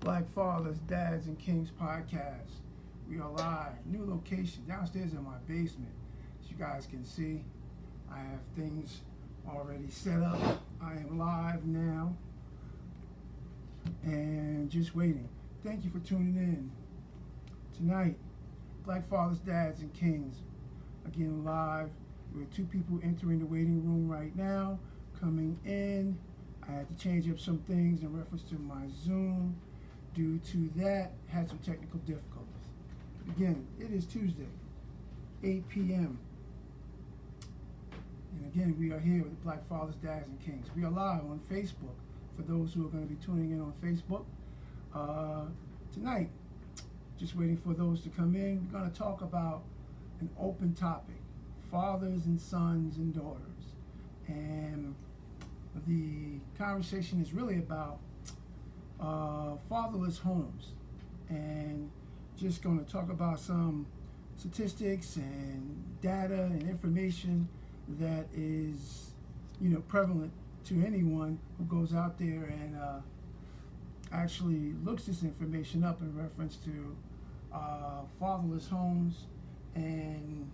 Black Fathers, Dads, and Kings podcast. We are live, new location, downstairs in my basement. As you guys can see, I have things already set up. I am live now and just waiting. Thank you for tuning in. Tonight, Black Fathers, Dads, and Kings, again live. We have two people entering the waiting room right now, coming in. I had to change up some things in reference to my Zoom. Due to that, had some technical difficulties. Again, it is Tuesday, 8 p.m. And again, we are here with Black Fathers, Dads, and Kings. We are live on Facebook for those who are going to be tuning in on Facebook. Tonight, just waiting for those to come in, we're going to talk about an open topic, fathers and sons and daughters. And the conversation is really about fatherless homes, and just going to talk about some statistics and data and information that is, prevalent to anyone who goes out there and actually looks this information up in reference to fatherless homes and,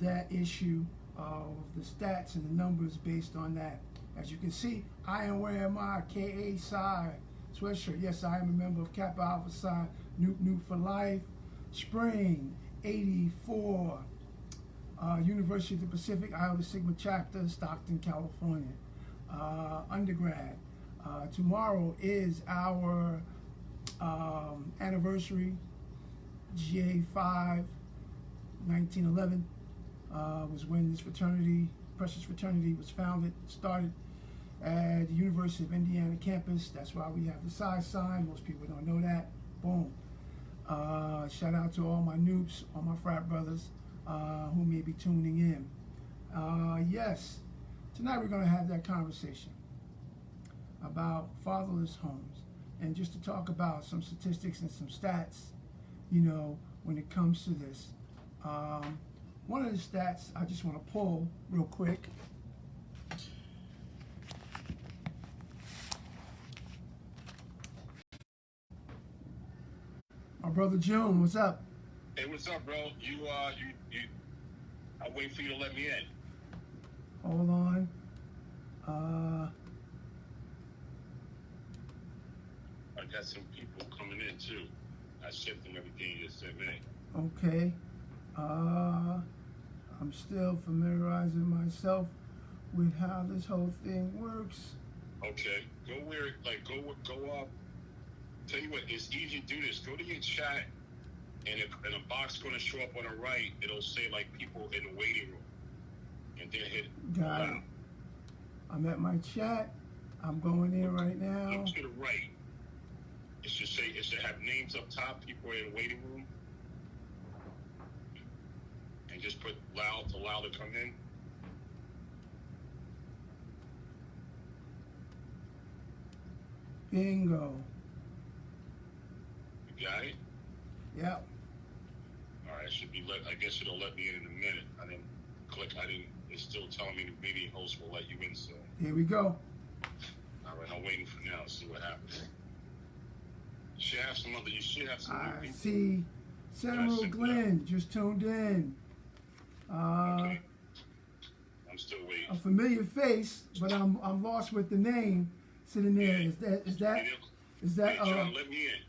that issue of the stats and the numbers based on that. As you can see, I am wearing my KA Psi sweatshirt. Yes, I am a member of Kappa Alpha Psi, Nuke for Life, Spring, 84, University of the Pacific, Iota Sigma Chapter, Stockton, California, undergrad. Tomorrow is our anniversary, GA5, 1911, was when this fraternity, precious fraternity, was founded, started at the University of Indiana campus. That's why we have the Psi sign. Most people don't know that. Boom. Shout out to all my noobs, all my frat brothers who may be tuning in. Yes, tonight we're going to have that conversation about fatherless homes, and just to talk about some statistics and some stats, when it comes to this. One of the stats I just want to pull real quick. My brother June, what's up? Hey, what's up, bro? I'll wait for you to let me in. Hold on. I got some people coming in too. I shipped them everything you just sent me. Okay. I'm still familiarizing myself with how this whole thing works. Okay. Go up. Tell you what, it's easy to do this. Go to your chat, and a box going to show up on the right. It'll say like people in the waiting room, and then hit. Got it. I'm at my chat. I'm going in right now. Look to the right. It should have names up top. People are in the waiting room. And just put allow to come in. Bingo. You got it? Yep. All right, I guess it'll let me in a minute. I didn't click. It's still telling me the meeting host will let you in soon. Here we go. All right, I'm waiting for now. See what happens. You should have some I people. see Samuel Glenn just tuned in. Okay. I'm still waiting. A familiar face, but I'm lost with the name sitting there. Yeah. Is that Hey, John, let me in.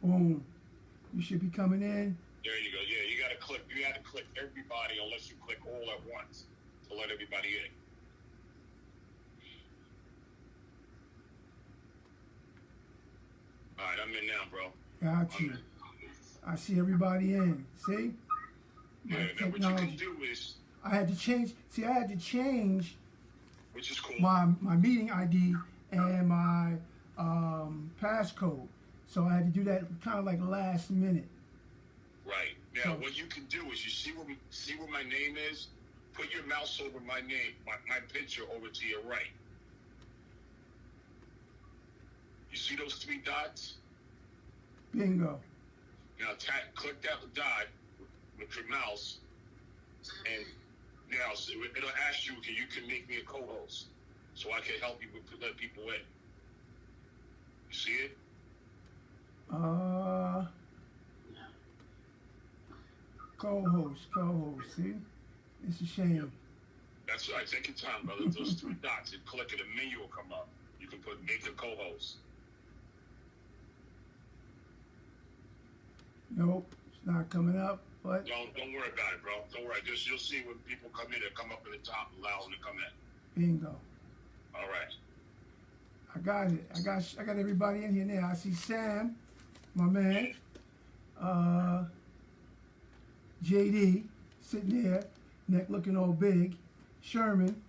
Boom. You should be coming in. There you go. Yeah, you gotta click everybody unless you click all at once to let everybody in. All right, I'm in now, bro. Got you. I see everybody in. See? Yeah, now what you can do is... I had to change, which is cool. my meeting ID and my passcode. So I had to do that kind of like last minute. Right. Now, what you can do is you see where my name is? Put your mouse over my name, my picture over to your right. You see those three dots? Bingo. Now, click that dot with your mouse, and now it'll ask you, you can make me a co-host. so I can help you let people in. You see it? Co-host. See, it's a shame. That's right. Take your time, brother. Those three dots and click it. A menu will come up. You can put make a co-host. Nope, it's not coming up. But don't worry about it, bro. Don't worry. Just you'll see when people come in. They come up at the top, allow them to come in. Bingo. All right. I got it. I got everybody in here now. I see Sam, my man. JD sitting there, neck looking all big. Sherman,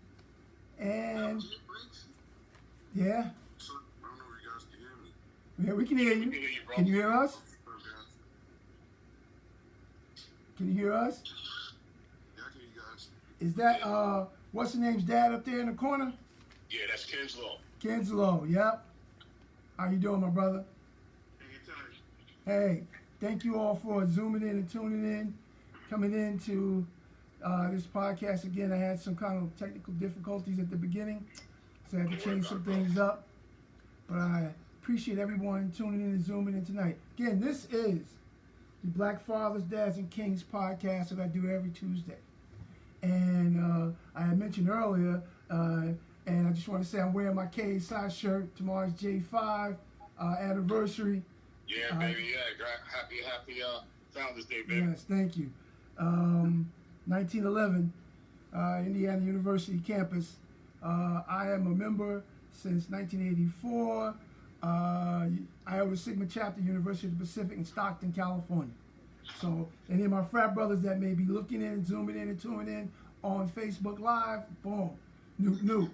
and yeah. I don't know if you guys can hear me. Yeah, we can hear you. We can hear you, bro. Can you hear us? Can you hear us? Yeah, I can hear you guys. Is that what's the name's dad up there in the corner? Yeah, that's Kinslow. Kinslow, yep. How you doing, my brother? Hey, thank you all for zooming in and tuning in, coming into this podcast again. I had some kind of technical difficulties at the beginning, so I had to change some things up. But I appreciate everyone tuning in and zooming in tonight. Again, this is the Black Fathers, Dads, and Kings podcast that I do every Tuesday. And I had mentioned earlier, and I just want to say I'm wearing my KSI shirt. Tomorrow's J5 anniversary. Yeah, baby. Yeah, happy Founders Day, baby. Yes, thank you. 1911, Indiana University campus. I am a member since 1984. Iota Sigma chapter, University of the Pacific in Stockton, California. So any of my frat brothers that may be looking in, zooming in, and tuning in on Facebook Live, boom, new.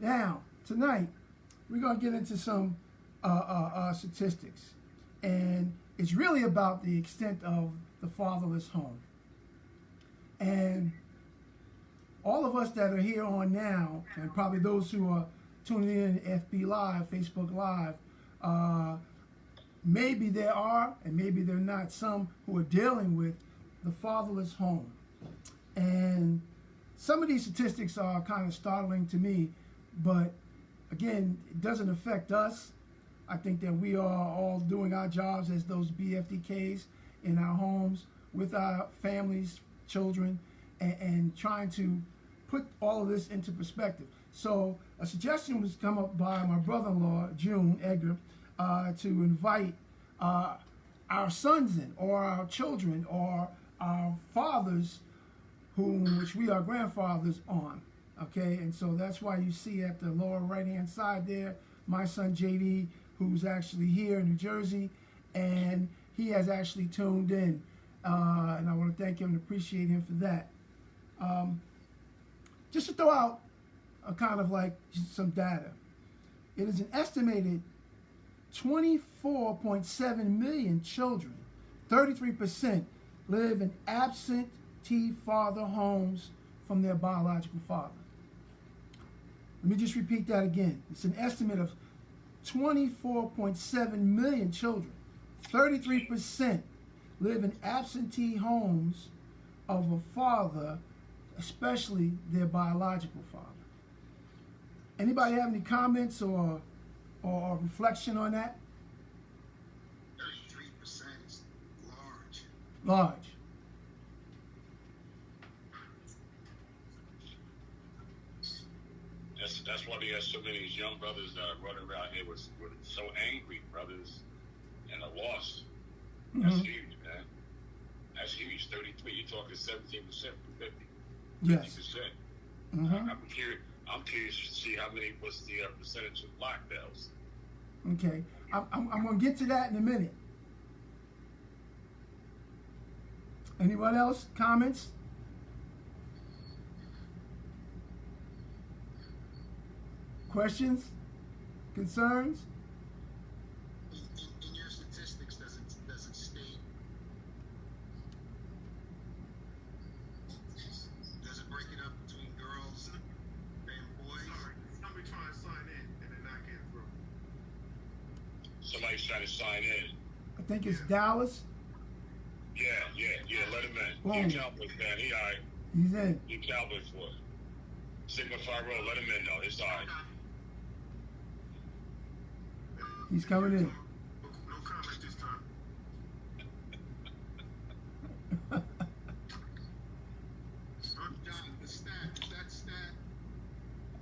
Now, tonight, we're going to get into some statistics. And it's really about the extent of the fatherless home. And all of us that are here on now, and probably those who are tuning in FB Live, Facebook Live, maybe there are, and maybe there are not, some who are dealing with the fatherless home. And some of these statistics are kind of startling to me, but again, it doesn't affect us. I think that we are all doing our jobs as those BFDKs in our homes with our families, children, and trying to put all of this into perspective. So a suggestion was come up by my brother-in-law, June Edgar, to invite our sons in, or our children, or our fathers, which we are grandfathers on. Okay, and so that's why you see at the lower right-hand side there, my son JD, who's actually here in New Jersey, and he has actually tuned in, and I want to thank him and appreciate him for that. Just to throw out a kind of like some data, it is an estimated 24.7 million children, 33%, live in absentee father homes from their biological father. Let me just repeat that again. It's an estimate of 24.7 million children, 33% live in absentee homes of a father, especially their biological father. Anybody have any comments or reflection on that? 33% is large. Large. That's why they have so many young brothers that are running around here with so angry brothers and are lost. That's huge, man. That's huge. 33. You're talking 17% from 50. Yes. 50%. I'm curious to see what's the percentage of lockdowns. Okay. I'm going to get to that in a minute. Anyone else? Comments? Questions? Concerns? In your statistics, does it state? Does it break it up between girls and boys? Sorry, somebody trying to sign in and they're not getting through. Somebody's trying to sign in. I think it's Dallas. Yeah, let him in. Boom. He Cowboys fan. He all right. He's in. He Cowboys for it. Signify road. Let him in though. It's all right. He's coming in. No comment this time. John, the stat, is that stat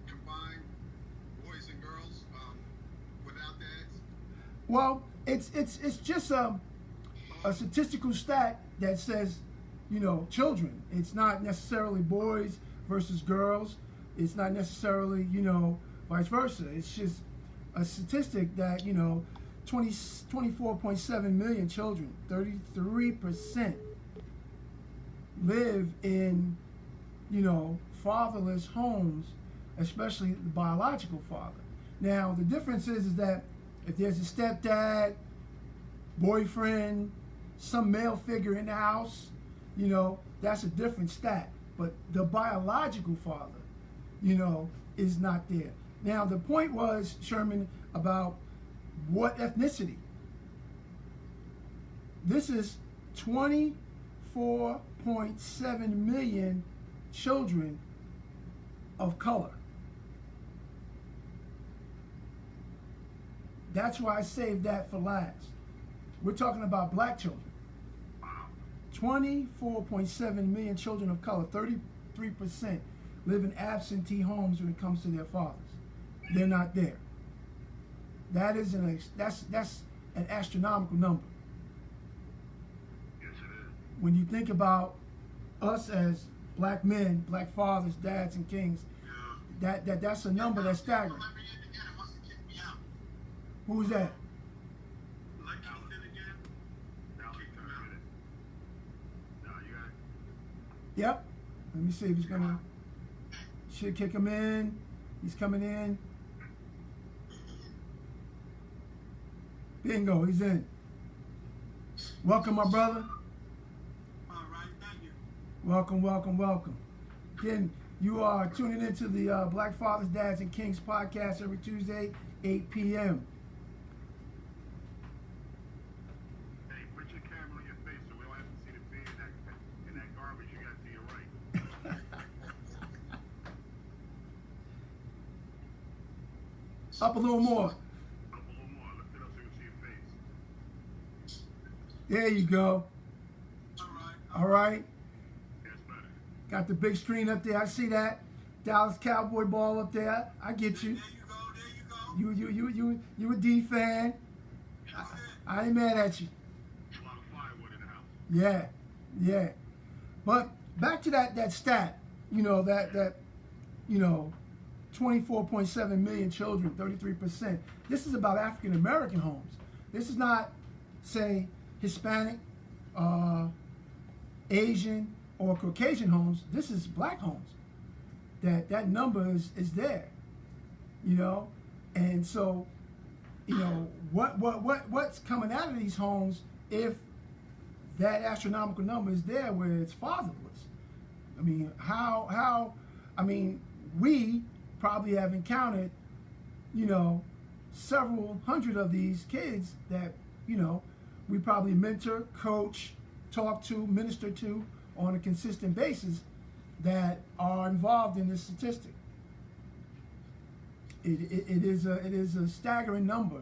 combined boys and girls without dads? Well, it's just a statistical stat that says, children. It's not necessarily boys versus girls. It's not necessarily, vice versa. It's just a statistic that, 24.7 million children, 33% live in, fatherless homes, especially the biological father. Now, the difference is that if there's a stepdad, boyfriend, some male figure in the house, that's a different stat. But the biological father, is not there. Now, the point was, Sherman, about what ethnicity. This is 24.7 million children of color. That's why I saved that for last. We're talking about black children. 24.7 million children of color, 33% live in absentee homes when it comes to their fathers. They're not there. That's an astronomical number. Yes, it is. When you think about us as black men, black fathers, dads, and kings, Yeah. that's a number that's staggering. Let me in again. It must have kicked me out. Who's that? Let Keith in again. Now kick him out. No, you got it. Yep. Let me see if he's gonna. Should kick him in. He's coming in. Bingo, he's in. Welcome, my brother. All right, thank you. Welcome, welcome, welcome. Again, you are tuning into the Black Fathers, Dads, and Kings podcast every Tuesday, 8 p.m. Hey, put your camera on your face so we don't have to see the beard in that garbage you got to your right. Up a little more. Up a little more. Lift it up so you can see your face. There you go. All right. All right. That's better. Got the big screen up there. I see that. Dallas Cowboy ball up there. I get you. There you go. You a D fan. That's it. I ain't mad at you. A lot of firewood in the house. Yeah. But back to that stat, that 24.7 million children, 33%. This is about African American homes. This is not, say, Hispanic, Asian, or Caucasian homes. This is black homes. That number is there, and so, what's coming out of these homes if that astronomical number is there where it's fatherless? I mean, we probably have encountered, several hundred of these kids that, we probably mentor, coach, talk to, minister to on a consistent basis that are involved in this statistic. It is a staggering number,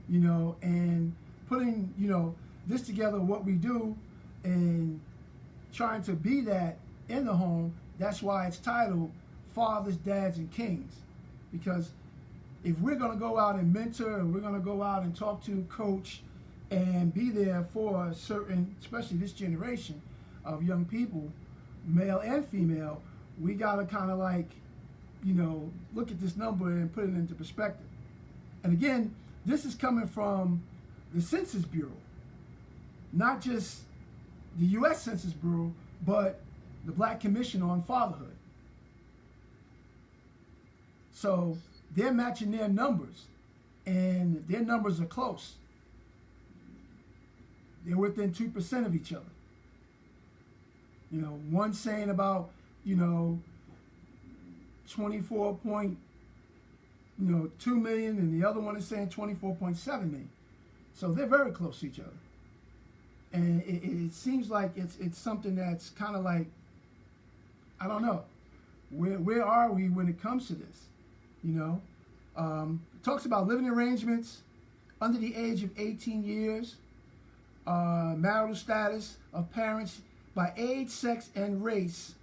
and putting, this together, what we do and trying to be that in the home, that's why it's titled Fathers, Dads, and Kings. Because if we're going to go out and mentor, and we're going to go out and talk to, coach, and be there for a certain, especially this generation of young people, male and female, we got to kind of look at this number and put it into perspective. And again, this is coming from the Census Bureau, not just the U.S. Census Bureau, but the Black Commission on Fatherhood. So they're matching their numbers, and their numbers are close. They're within 2% of each other. One saying about, 24.2 million, and the other one is saying 24.7 million. So they're very close to each other. And it seems like it's something that's kind of like, I don't know. Where are we when it comes to this? You know, talks about living arrangements under the age of 18 years, marital status of parents by age, sex, and race.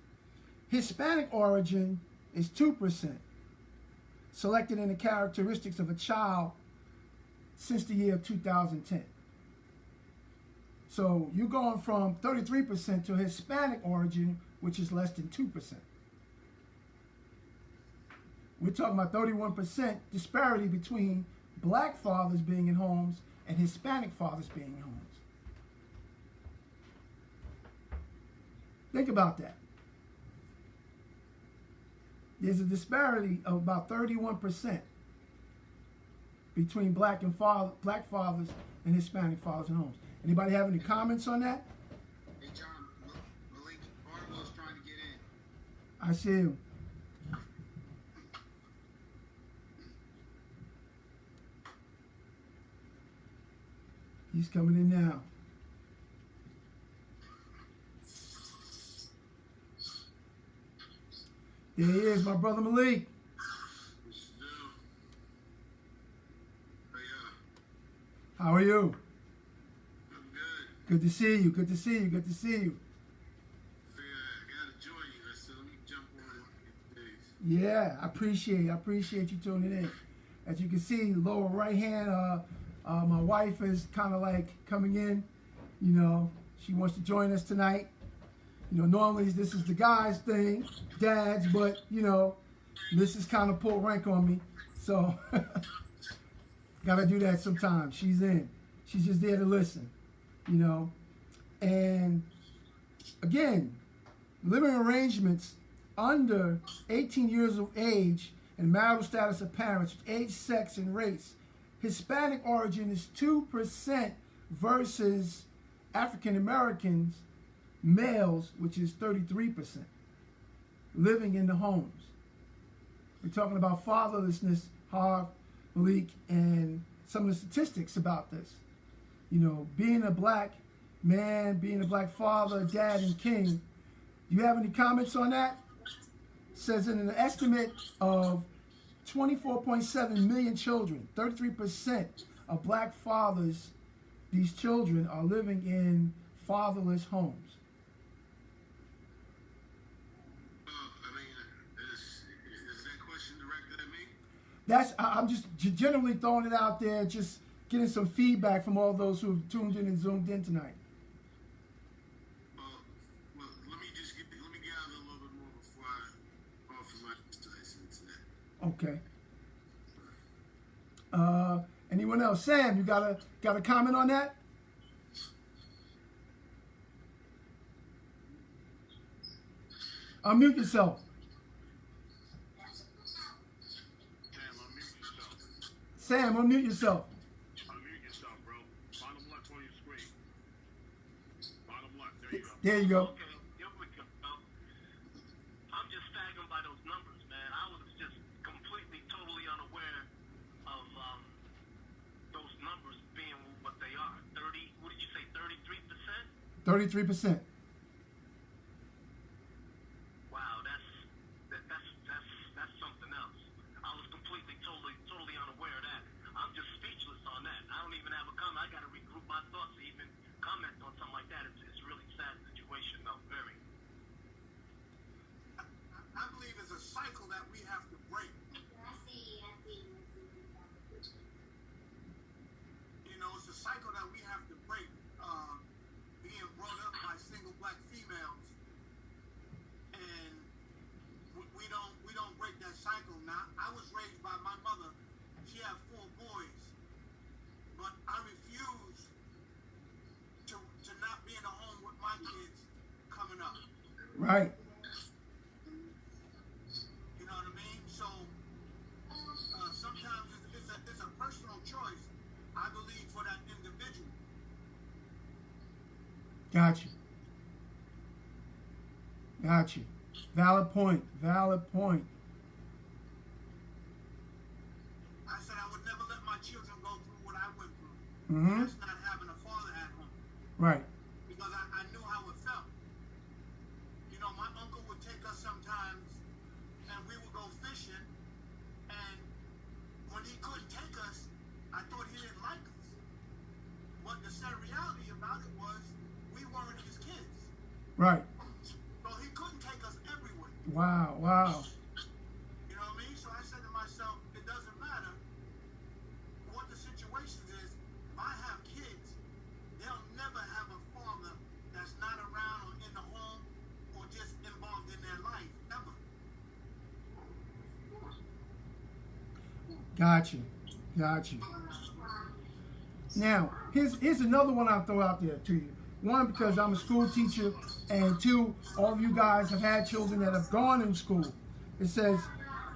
Hispanic origin is 2%, selected in the characteristics of a child since the year of 2010. So you're going from 33% to Hispanic origin, which is less than 2%. We're talking about 31% disparity between black fathers being in homes and Hispanic fathers being in homes. Think about that. There's a disparity of about 31% between black fathers and Hispanic fathers in homes. Anybody have any comments on that? Hey, John, Malik Barnwell's trying to get in. I see him. He's coming in now. There he is, my brother Malik. How are you? I'm good. Good to see you. Good to see you. Good to see you. Figured I gotta join you. I said, let me jump on these days. Yeah, I appreciate you tuning in. As you can see, lower right hand, my wife is kind of like coming in. You know, she wants to join us tonight. You know, normally this is the guys' thing, dads, but you know, this is kind of pulled rank on me, so gotta do that sometimes. She's in. She's just there to listen, you know. And again, living arrangements under 18 years of age and marital status of parents, age, sex, and race. Hispanic origin is 2% versus African Americans, males, which is 33%, living in the homes. We're talking about fatherlessness, Harv, Malik, and some of the statistics about this. You know, being a black man, being a black father, dad, and king. Do you have any comments on that? It says in an estimate of 24.7 million children, 33% of black fathers, these children are living in fatherless homes. Is that question directed at me? I'm just generally throwing it out there, just getting some feedback from all those who have tuned in and zoomed in tonight. Well, let me gather a little bit more before I offer my insights into that. Okay. Anyone else? Sam, you got a comment on that? Unmute yourself. Sam, unmute yourself. Unmute yourself, bro. Bottom left on your screen. Bottom left. There you go. There you go. Okay, here we go. I'm just staggered by those numbers, man. I was just completely, totally unaware of those numbers being what they are. 30, what did you say, 33%? 33%. Wow, that's something else. I was completely, totally unaware of that. I'm just speechless on that. I don't even have a comment. I got to regroup my thoughts to even comment on something like that. It's a really sad situation, though. Very. I believe it's a cycle that we have to break. You know, it's a cycle that we have to break. Being brought up by single black females, and we don't break that cycle. Now, I was raised by my mother. She had 4 boys, but I refuse to not be in a home with my kids coming up. Right. You know what I mean? So sometimes it's a personal choice, I believe, for that individual. Got you. Valid point. I said I would never let my children go through what I went through. Mm-hmm. That's not having a father at home. Right. Because I knew how it felt. You know, my uncle would take us sometimes and we would go fishing. And when he couldn't take us, I thought he didn't like us. But the sad reality about it was we weren't his kids. Right. So he couldn't take us everywhere. Wow. Wow. You know what I mean? So I said to myself, it doesn't matter what the situation is. If I have kids, they'll never have a father that's not around or in the home or just involved in their life, ever. Got you. Now, here's another one I'll throw out there to you. One, because I'm a school teacher, and two, all of you guys have had children that have gone in school. It says,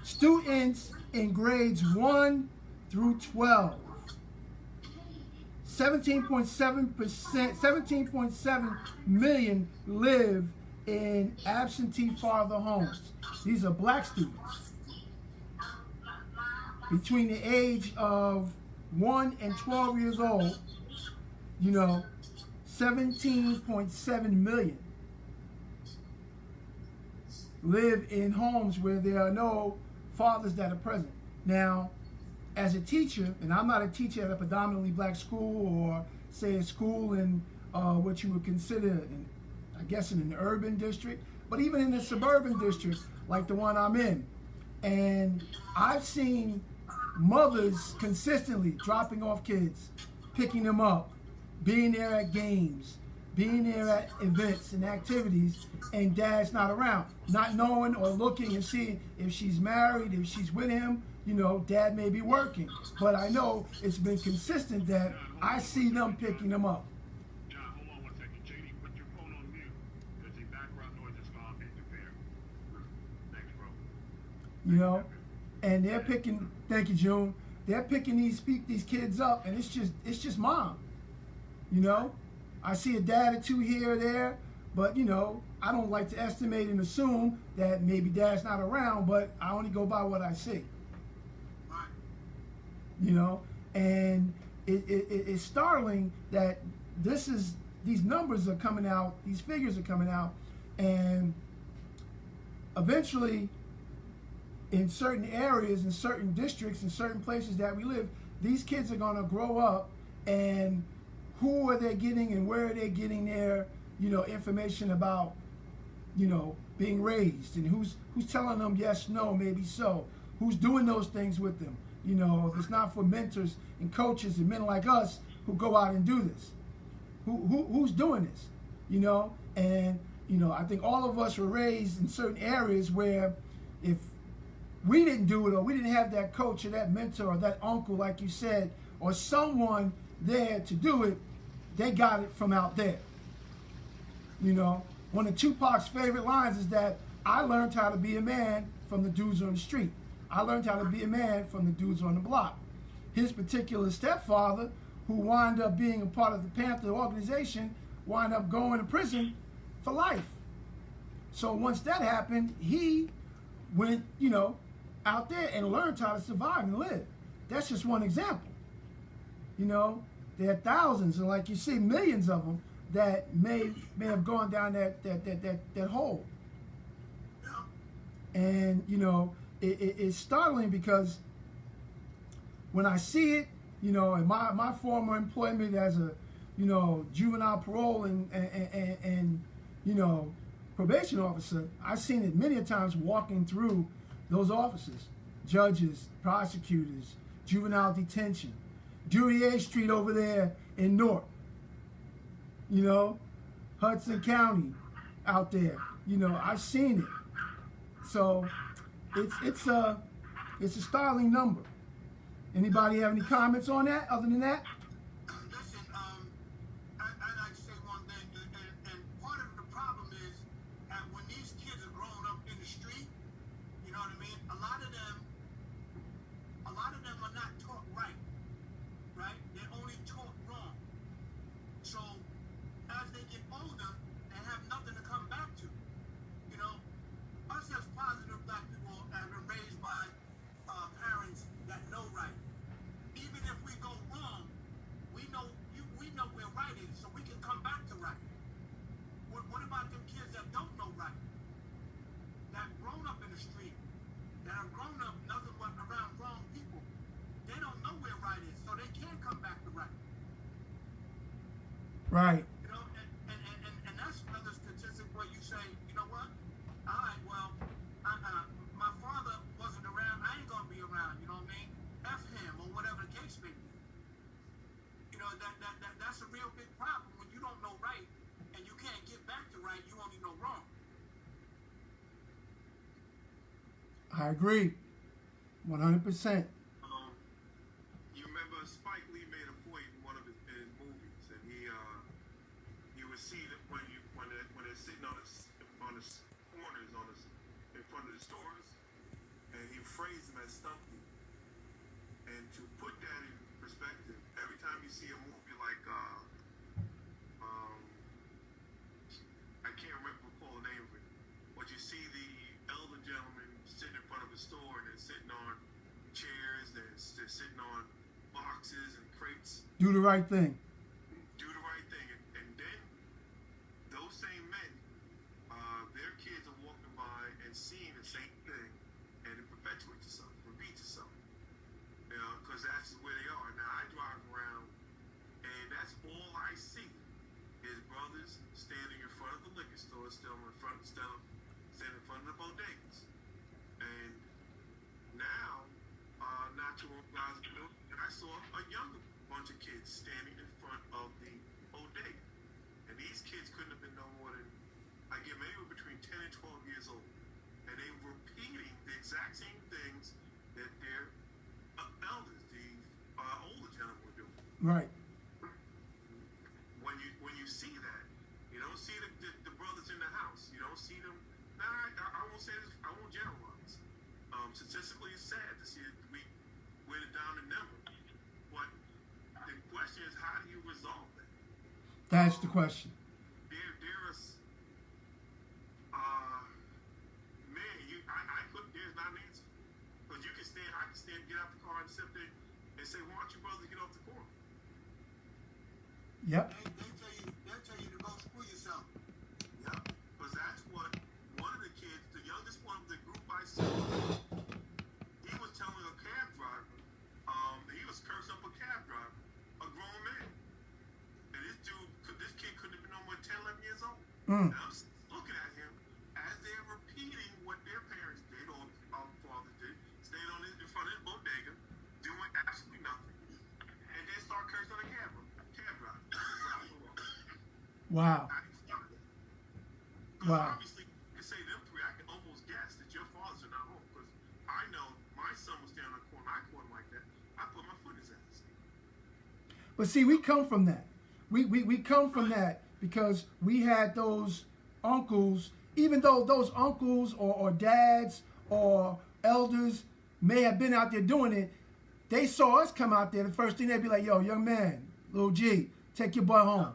students in grades 1 through 12, 17.7 million live in absentee father homes. These are black students. Between the age of 1 and 12 years old, 17.7 million live in homes where there are no fathers that are present. Now, as a teacher, and I'm not a teacher at a predominantly black school or say a school in what you would consider, in an urban district, but even in a suburban district like the one I'm in. And I've seen mothers consistently dropping off kids, picking them up, being there at games, being there at events and activities, and dad's not around, not knowing or looking and seeing if she's married, if she's with him. Dad may be working, but I know it's been consistent that I see them picking them up. John, hold on 1 second. JD, put your phone on mute because the background noise is going to interfere. Thanks, bro. And they're picking. Thank you, June. They're picking these kids up, and it's just mom. I see a dad or two here or there, but I don't like to estimate and assume that maybe dad's not around, but I only go by what I see. And it's startling that these numbers are coming out, these figures are coming out, and eventually in certain areas, in certain districts, in certain places that we live, these kids are going to grow up, and who are they getting and where are they getting their information about being raised, and who's telling them yes, no, maybe so, who's doing those things with them. If it's not for mentors and coaches and men like us who go out and do this, who's doing this? And I think all of us were raised in certain areas where if we didn't do it, or we didn't have that coach or that mentor or that uncle, like you said, or someone there to do it, they got it from out there. One of Tupac's favorite lines is that I learned how to be a man from the dudes on the street. I learned how to be a man from the dudes on the block. His particular stepfather, who wound up being a part of the Panther organization, wound up going to prison for life. So once that happened, he went, out there and learned how to survive and live. That's just one example. There are thousands, and like you see, millions of them that may have gone down that hole. And it's startling because when I see it, in my former employment as a juvenile parole and probation officer, I've seen it many a times walking through those offices, judges, prosecutors, juvenile detention, Duryea Street over there in Newark, Hudson County out there, I've seen it. So it's a startling number. Anybody have any comments on that other than that? Listen, I'd like to say one thing, and part of the problem is that when these kids are growing up in the street, you know what I mean? A lot of them are not taught right? They're only taught wrong. So as they get older, they have nothing to come back to. Us as positive black people have been raised by parents that know right. Even if we go wrong, Right. You know, and that's another statistic where you say, you know what? All right, well, my father wasn't around. I ain't gonna be around. You know what I mean? F him or whatever the case may be. You know, that's a real big problem when you don't know right and you can't get back to right. You only know wrong. I agree. 100%. You remember Spike Lee made a point in one of his movies, and he would see that when they're sitting on the corners in front of the stores, and he phrased them as stumpy. And to put that in perspective, every time you see a movie like I can't recall the name of it, but you see the elder gentleman sitting in front of a store and they're sitting on chairs, they're sitting on boxes and crates. Do the right thing. Do the right thing. And then those same men, their kids are walking by and seeing the same thing, and it perpetuates itself, repeats itself. You know, because that's where they are. Now, I drive around, and that's all I see is brothers standing in front of the liquor store, standing in front of the bodegas. And now, not too long ago, I saw a younger bunch of kids standing in front of the bodega. And these kids couldn't have been no more than, I give them anywhere between 10 and 12 years old. And they were repeating the exact same things that their elders, the older gentlemen were doing. Right. When you see that, you don't see the brothers in the house. You don't see them. Nah, I won't say this. I won't generalize. Statistically, it's sad to see it. We're down in number. But the question is, how do you resolve that? That's the question. There's there's not an answer. Because I can stand, get out the car and sit there and say, why don't you brothers get off the corner? Yep. They'll tell you to go screw yourself. Yeah, because that's what one of the kids, the youngest one of the group I saw, he was telling a cab driver, he was cursing up a cab driver, a grown man. And this kid couldn't have been no more than 10, 11 years old. And I'm looking at him as they're repeating what their parents did or fathers did, staying in front of his bodega, doing absolutely nothing. And then start cursing on a cab driver. Wow. Wow. Obviously, you say them three, I can almost guess that your fathers are not home. Because I know my son was standing on the corner, I caught him like that. I put my foot in his ass. But see, we come from that. We come from that because we had those uncles, even though those uncles or dads or elders may have been out there doing it, they saw us come out there. The first thing they'd be like, yo, young man, little G, take your butt home.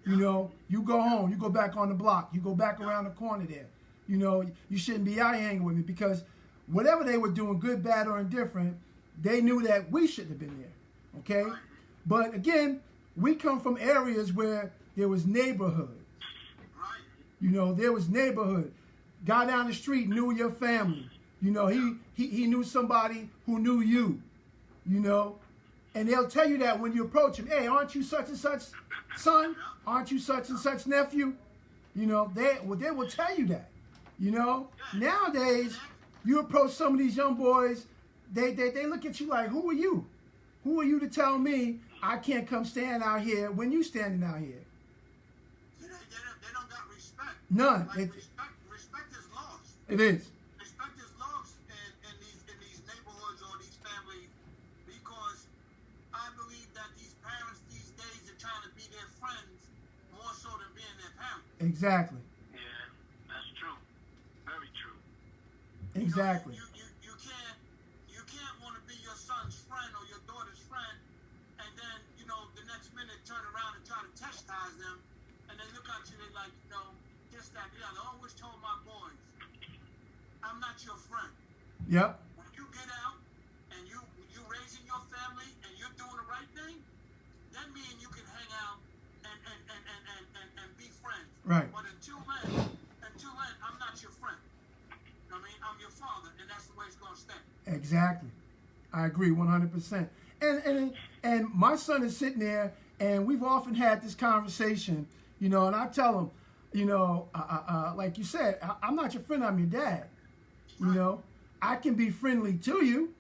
You know, you go home, you go back on the block, you go back around the corner there. You know, you shouldn't be out hanging with me because whatever they were doing, good, bad, or indifferent, they knew that we shouldn't have been there, okay? But again, we come from areas where there was neighborhood. You know, there was neighborhood. Guy down the street knew your family. You know, he knew somebody who knew you, you know. And they'll tell you that when you approach him, hey, aren't you such and such son? Aren't you such and such nephew? You know, they will tell you that. You know, nowadays, you approach some of these young boys, they look at you like, who are you? Who are you to tell me I can't come stand out here when you standing out here? They don't got respect. None. Like respect is lost. It is. Respect is lost in these neighborhoods or these families because I believe that these parents these days are trying to be their friends more so than being their parents. Exactly. Yeah, that's true. Very true. Exactly. You can't want to be your son's friend or your daughter's friend, and then the next minute turn around and try to chastise them, and they look at you they like this that the other. I always told my boys, I'm not your friend. Yep. When you get out and you raising your family and you're doing the right thing, then me and you can hang out and be friends. Right. But until then, I'm not your friend. I mean, I'm your father, and that's the way it's gonna stay. Exactly. I agree 100%. And my son is sitting there And we've often had this conversation, you know, and I tell him, you know, like you said, I'm not your friend, I'm your dad. You know, I can be friendly to you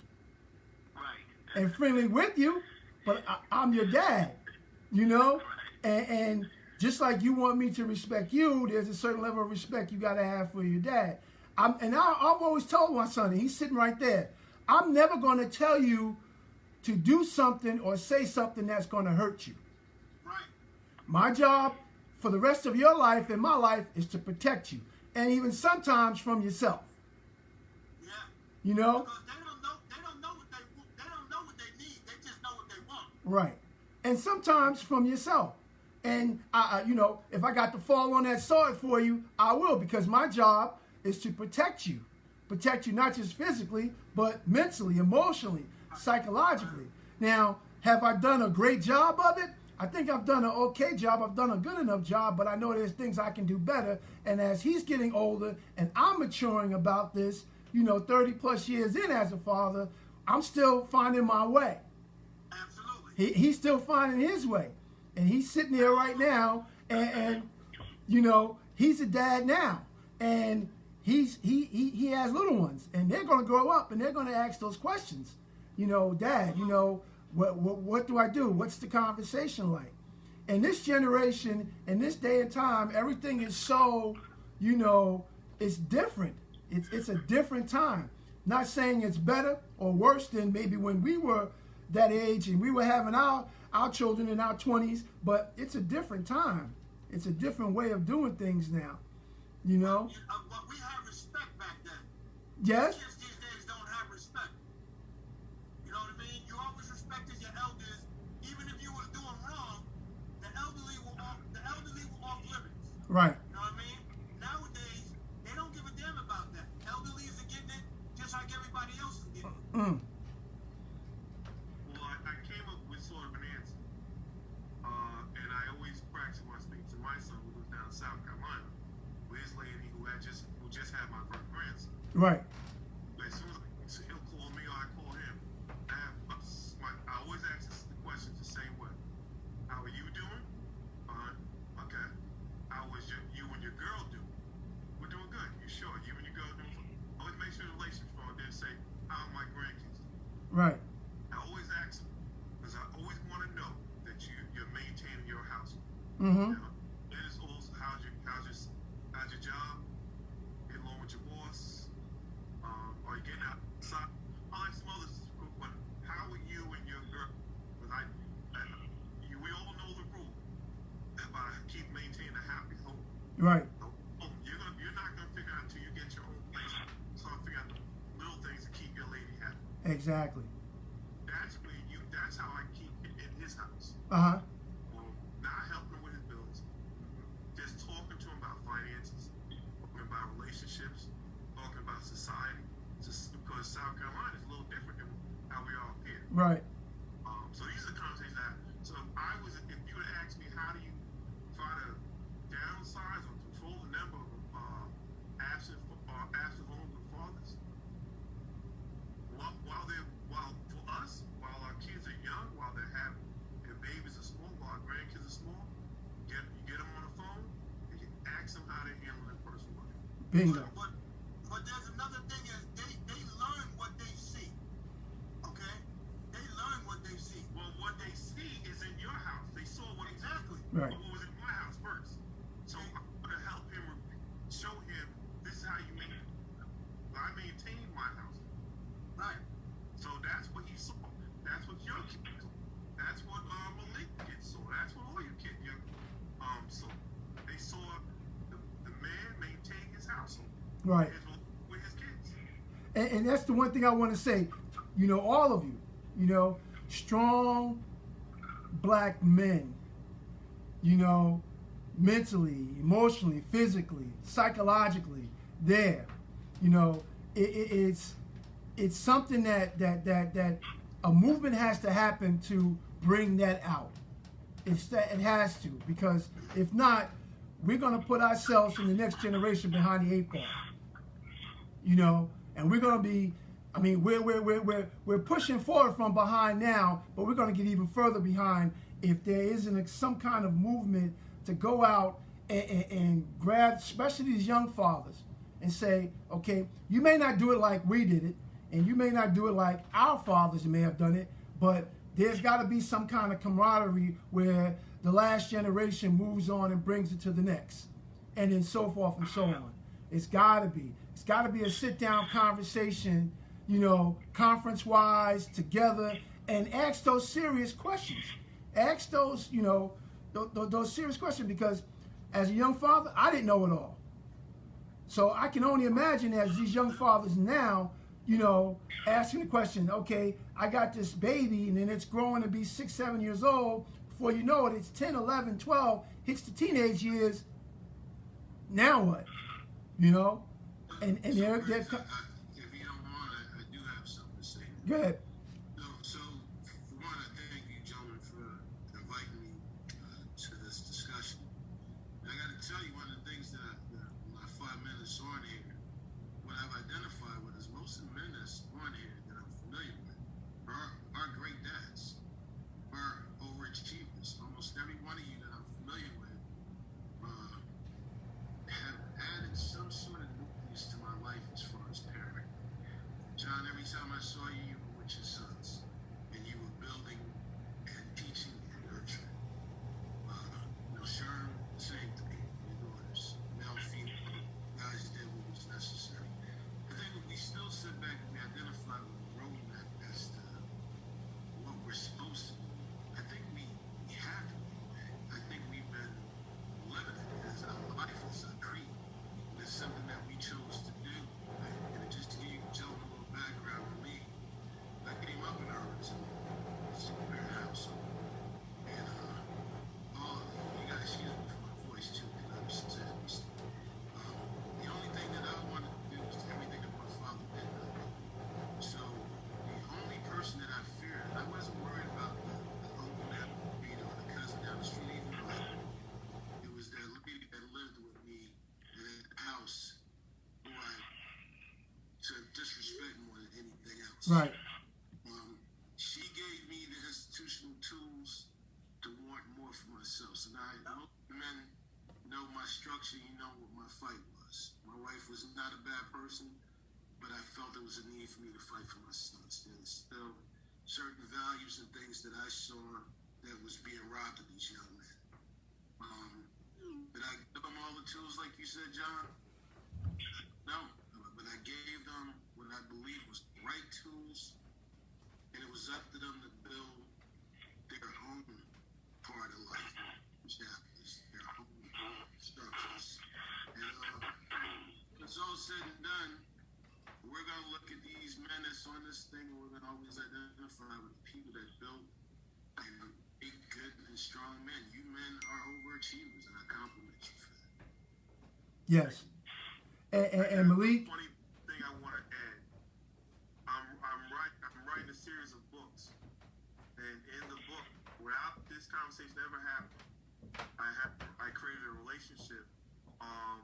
and friendly with you, but I'm your dad, you know? And just like you want me to respect you, there's a certain level of respect you got to have for your dad. I've always told my son, and he's sitting right there, I'm never going to tell you to do something or say something that's going to hurt you. Right. My job for the rest of your life and my life is to protect you, and even sometimes from yourself. Yeah. You know? Because they don't know what they need. They just know what they want. Right. And sometimes from yourself. And you know, if I got to fall on that sword for you, I will, because my job is to protect you not just physically, but mentally, emotionally, psychologically. Now, have I done a great job of it? I think I've done an okay job. I've done a good enough job, but I know there's things I can do better. And as he's getting older and I'm maturing about this, you know, 30 plus years in as a father, I'm still finding my way. Absolutely. He's still finding his way. And he's sitting there right now, and you know, he's a dad now. And he has little ones, and they're going to grow up and they're going to ask those questions. You know, Dad, you know, what do I do? What's the conversation like? And this generation, in this day and time, everything is so, you know, it's different. It's a different time. Not saying it's better or worse than maybe when we were that age and we were having our children in our 20s, but it's a different time. It's a different way of doing things now. You know? But we had respect back then. Yes? Kids these days don't have respect. You know what I mean? You always respected your elders, even if you was doing wrong. The elderly were off limits. Right. You know what I mean? Nowadays, they don't give a damn about that. Elderlies are getting it just like everybody else is getting it. Mm. Well, I came up with sort of an answer. And I always practice when I speak to my son who lives down in South Carolina, with his lady who just had my first grandson. Right. As soon as he'll call me or I call him, I always ask the question the same way. How are you doing? Fine. Okay. How was you and your girl doing? We're doing good. You sure? You and your girl doing fine? Always make sure the relationship's strong. Then say, how are my grandkids doing? Right. I always ask them because I always want to know that you're maintaining your household. Mm-hmm. It is also how's your job? Get along with your boss? Are you getting outside? I like some others, but how are you and your girl? Because we all know the rule about keep maintaining a happy home. Right. You're not gonna figure out until you get your own place. Start figuring out the little things to keep your lady happy. Exactly. That's how I keep it in his house. Uh-huh. Not helping him with his bills, just talking to him about finances, talking about relationships, talking about society. Just because South Carolina is a little different than how we are up here. Right. So these are the conversations I have. So if you would ask me how do you try to downsize or control the number of absent vulnerable fathers, while for us, while our kids are young, while their babies are small, while our grandkids are small, you get them on the phone and you ask them how they're handling their personal life. Bingo. But there's another thing is they learn what they see. Okay? They learn what they see. Well, what they see is in your house. They saw what Exactly. Right. what was in my house first. So I'm going to help him show him this is how you make it. I maintain my house. Right. So that's what he saw. That's what your kids saw. That's what Malik kids saw. That's what all your kids saw. They saw the man maintain his household. Right. With his kids. And that's the one thing I want to say, you know, all of you, you know, strong black men, you know, mentally, emotionally, physically, psychologically, there, you know, it's something that a movement has to happen to bring that out. It has to, because if not, we're going to put ourselves in the next generation behind the 8 ball. You know, and we're going to be, I mean, we're pushing forward from behind now, but we're going to get even further behind if there isn't some kind of movement to go out and grab, especially these young fathers, and say, okay, you may not do it like we did it, and you may not do it like our fathers may have done it, but there's got to be some kind of camaraderie where the last generation moves on and brings it to the next, and then so forth and so on. It's got to be. It's got to be a sit-down conversation, conference-wise, together, and ask those serious questions. Ask those, those serious questions, because as a young father, I didn't know it all. So I can only imagine as these young fathers now, asking the question, okay, I got this baby and then it's growing to be 6, 7 years old. Before you know it, it's 10, 11, 12, hits the teenage years. Now what? And so they're if you don't mind, I do have something to say. Go ahead. So for one, I thank you, gentlemen, for inviting me to this discussion. And I got to tell you, one of the things that my 5 minutes on here, what I've identified with is most of the men that's on here that I'm familiar with are great dads, are overachievers. Almost every one of you that I'm familiar with have added some sort of nucleus to my life as far as parenting. John, every time I saw you, you were with your sons, and you were building and teaching and nurturing. Sherm, same thing for your daughters. Male, female, guys did what was necessary. I think when we still sit back and we identify with a roadmap as to what we're supposed to do, I think we have to be. I think we've been living it as our life, as our creed. It's something that we chose to do. And just to give you gentlemen a little background on me, I came up in a single-parent household. And all of you guys hear me from my voice too, because I'm sincere. The only thing that I wanted to do was everything that my father did not do. So the only person that I feared, I wasn't worried about the uncle down the street or the cousin down the street, even though it was that lady that lived with me in the house who I took disrespect more than anything else. Right. She gave me the institutional tools to want more for myself. So now most men know my structure, what my fight was. My wife was not a bad person, but I felt there was a need for me to fight for my sons. There's still certain values and things that I saw that was being robbed of these young men. Did I give them all the tools like you said, John? No, but I gave them what I believe was the right tools, and it was up to them to build their own part of life, chapters, their own structures. And it's all said and done, we're going to look at these men that's on this thing, and we're going to always identify with the people that built and big, good, and strong men. You men are overachievers, and I compliment you for that. Yes. And Malik? Funny thing I want to add. I'm writing a series of books, and in the book, without this conversation ever happened, I created a relationship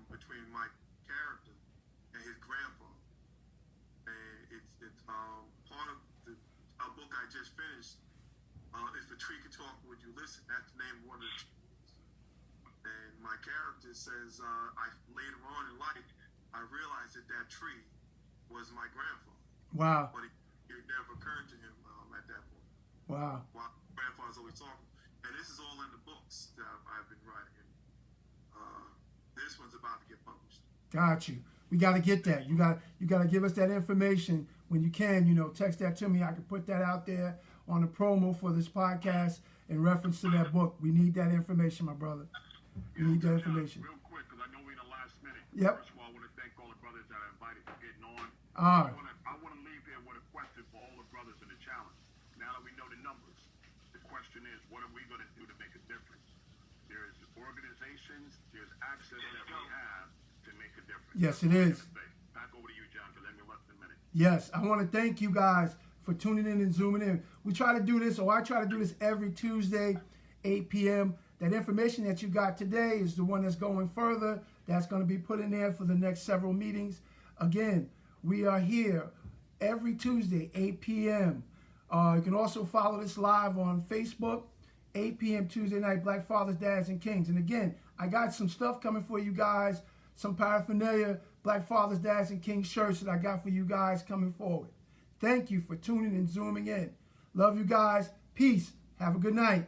between my character and his grandfather, and it's part of a book I just finished. If a tree could talk, would you listen? That's the name of one of the trees. And my character says, later on in life, I realized that tree was my grandfather. Wow. But it never occurred to him at that point. Wow. While grandfather's always talking. And this is all in the books that I've been writing. This one's about to get published. Got you. We got to get that. You got to give us that information when you can. Text that to me. I can put that out there on the promo for this podcast in reference to that book. We need that information, my brother. We need that information. Real quick, because I know we're in the last minute. Yep. First of all, I want to thank all the brothers that I invited for getting on. All right. I want to leave here with a question for all the brothers in the challenge. Now that we know the numbers, the question is, what are we going to do to make a difference? There's organizations, there's access that we have to make a difference. Yes, it is. Back over to you, John, because then we're less than a minute. Yes, I want to thank you guys for tuning in and zooming in. We try to do this, or I try to do this every Tuesday, 8 p.m. That information that you got today is the one that's going further. That's going to be put in there for the next several meetings. Again, we are here every Tuesday, 8 p.m. You can also follow this live on Facebook, 8 p.m. Tuesday night, Black Fathers, Dads, and Kings. And again, I got some stuff coming for you guys, some paraphernalia, Black Fathers, Dads, and Kings shirts that I got for you guys coming forward. Thank you for tuning and zooming in. Love you guys. Peace. Have a good night.